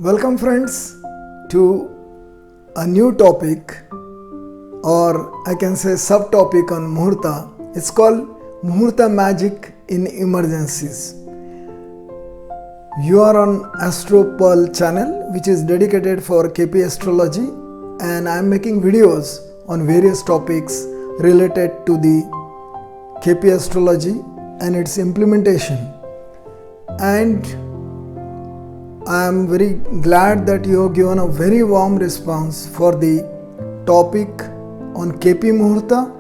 Welcome friends to a new topic, or I can say subtopic on Muhurta. It's called Muhurta Magic in Emergencies. You are on Astro Pearl channel, which is dedicated for KP astrology, and I am making videos on various topics related to the KP astrology and its implementation. And I am very glad that you have given a very warm response for the topic on KP-Muhurta,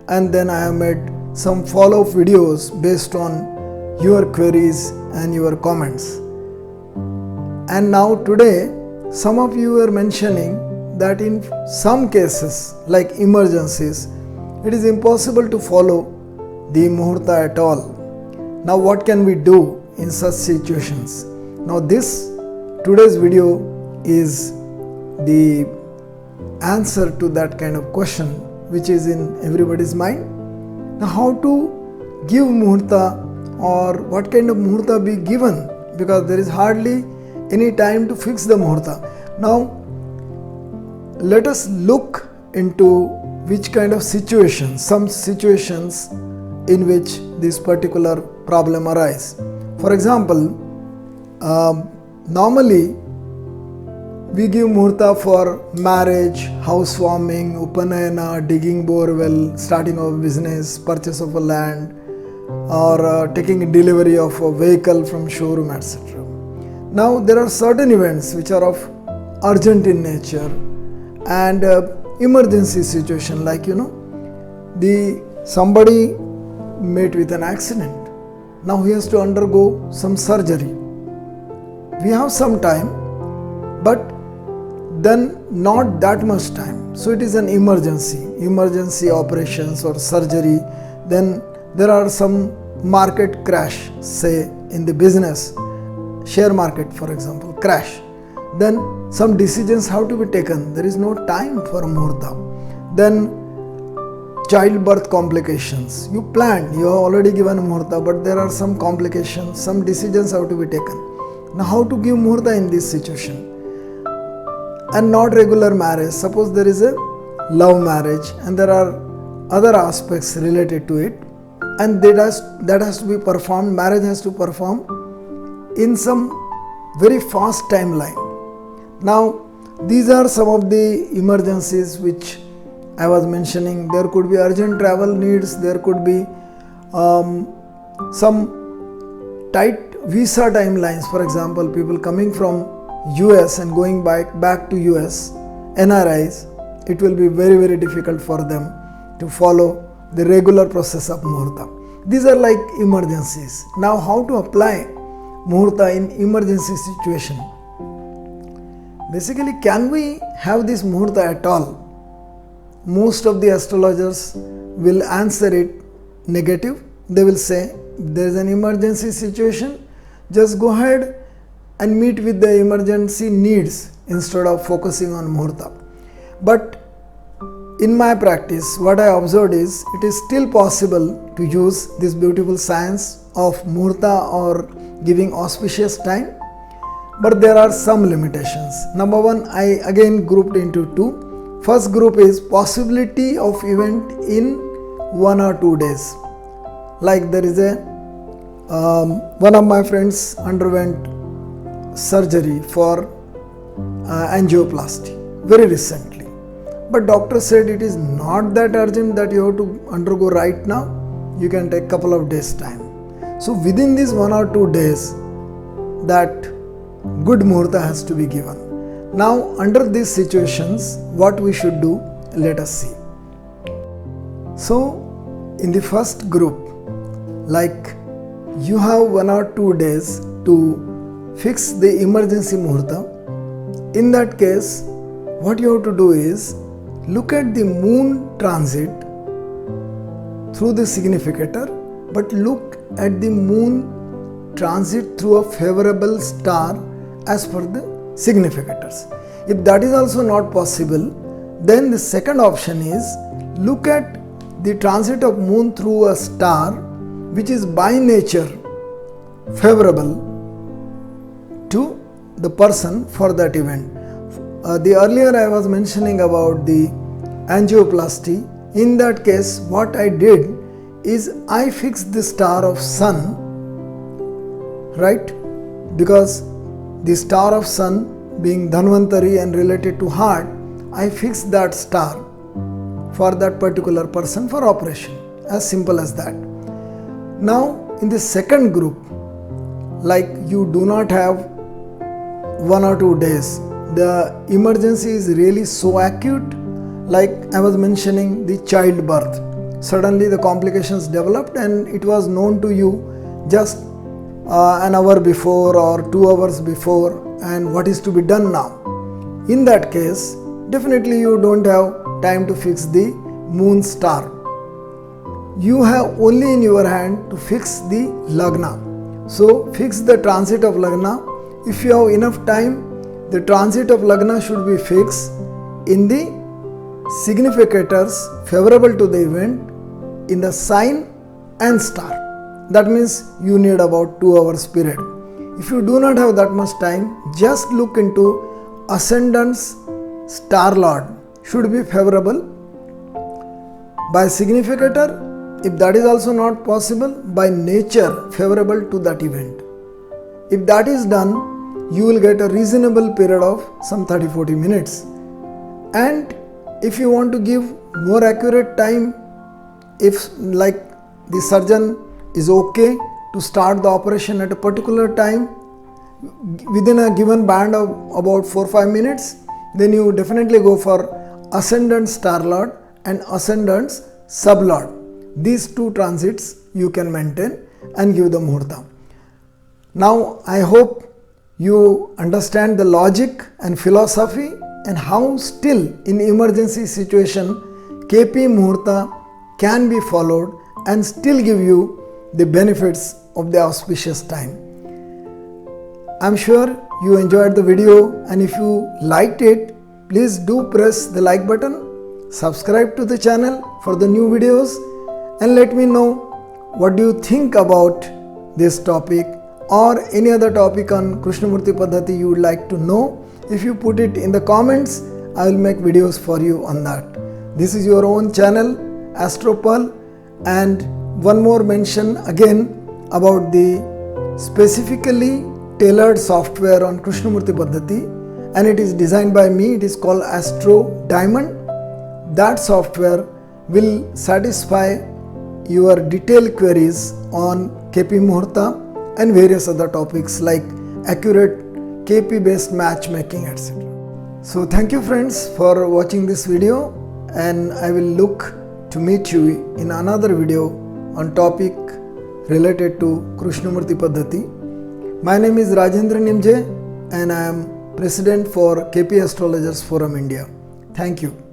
and then I have made some follow-up videos based on your queries and your comments. And now today, some of you are mentioning that in some cases like emergencies, it is impossible to follow the Muhurta at all. Now what can we do in such situations? Now today's video is the answer to that kind of question which is in everybody's mind. Now how to give Muhurta, or what kind of Muhurta be given, because there is hardly any time to fix the Muhurta. Now let us look into which kind of situations, some situations in which this particular problem arise. For example, normally we give Muhurta for marriage, housewarming, upanayana, digging borewell, starting of a business, purchase of a land, or taking delivery of a vehicle from showroom, etc. Now there are certain events which are of urgent in nature and emergency situation, like somebody met with an accident. Now he has to undergo some surgery. We have some time, but then not that much time. So it is an emergency operations or surgery. Then there are some market crash, say in the business, share market for example, crash. Then some decisions have to be taken. There is no time for Muhurta. Then childbirth complications. You planned, you have already given Muhurta, but there are some complications, some decisions have to be taken. Now how to give Muhurta in this situation? And not regular marriage. Suppose there is a love marriage and there are other aspects related to it, and that has to be performed, marriage has to perform in some very fast timeline. Now these are some of the emergencies which I was mentioning. There could be urgent travel needs, there could be some tight visa timelines. For example, people coming from US and going back to US, NRIs, it will be very difficult for them to follow the regular process of Muhurta. These are like emergencies. Now how to apply Muhurta in emergency situation? Basically, can we have this Muhurta at all? Most of the astrologers will answer it negative. They will say, there is an emergency situation, just go ahead and meet with the emergency needs instead of focusing on Muhurta. But in my practice, what I observed is, it is still possible to use this beautiful science of Muhurta or giving auspicious time, but there are some limitations. Number one, I again grouped into two. First group is possibility of event in 1 or 2 days. Like there is one of my friends underwent surgery for angioplasty very recently, but doctor said it is not that urgent that you have to undergo right now, you can take couple of days time. So within these 1 or 2 days, that good Muhurta has to be given. Now under these situations, what we should do, let us see. So in the first group, like you have 1 or 2 days to fix the emergency Muhurta. In that case, what you have to do is look at the moon transit through the significator, but look at the moon transit through a favorable star as per the significators. If that is also not possible, then the second option is look at the transit of moon through a star which is by nature favorable to the person for that event. The earlier I was mentioning about the angioplasty. In that case, what I did is I fixed the star of sun, right? Because the star of sun being Dhanvantari and related to heart, I fixed that star for that particular person for operation. As simple as that. Now in the second group, like you do not have 1 or 2 days, the emergency is really so acute, like I was mentioning the childbirth. Suddenly the complications developed and it was known to you just an hour before or 2 hours before, and what is to be done now? In that case, definitely you don't have time to fix the moon star. You have only in your hand to fix the Lagna. So fix the transit of Lagna. If you have enough time, the transit of Lagna should be fixed in the significators favorable to the event in the sign and star. That means you need about 2 hours period. If you do not have that much time, just look into ascendant's star lord should be favorable by significator. If that is also not possible, by nature favorable to that event. If that is done, you will get a reasonable period of some 30-40 minutes. And if you want to give more accurate time, if like the surgeon is okay to start the operation at a particular time within a given band of about 4-5 minutes, then you definitely go for ascendant star lord and ascendant's sublord. These 2 transits you can maintain and give the Muhurta. Now I hope you understand the logic and philosophy and how still in emergency situation KP-Muhurta can be followed and still give you the benefits of the auspicious time. I am sure you enjoyed the video, and if you liked it, please do press the like button, subscribe to the channel for the new videos, and let me know what do you think about this topic or any other topic on Krishnamurti Paddhati you would like to know. If you put it in the comments, I will make videos for you on that. This is your own channel, Astro-Pearl, and one more mention again about the specifically tailored software on Krishnamurti Paddhati, and it is designed by me. It is called Astro-Diamond. That software will satisfy your detailed queries on KP-Muhurta and various other topics like accurate KP based matchmaking, etc. So thank you friends for watching this video, and I will look to meet you in another video on topic related to Krishnamurti Paddhati. My name is Rajendra Nimje and I am President for KP Astrologers Forum India. Thank you.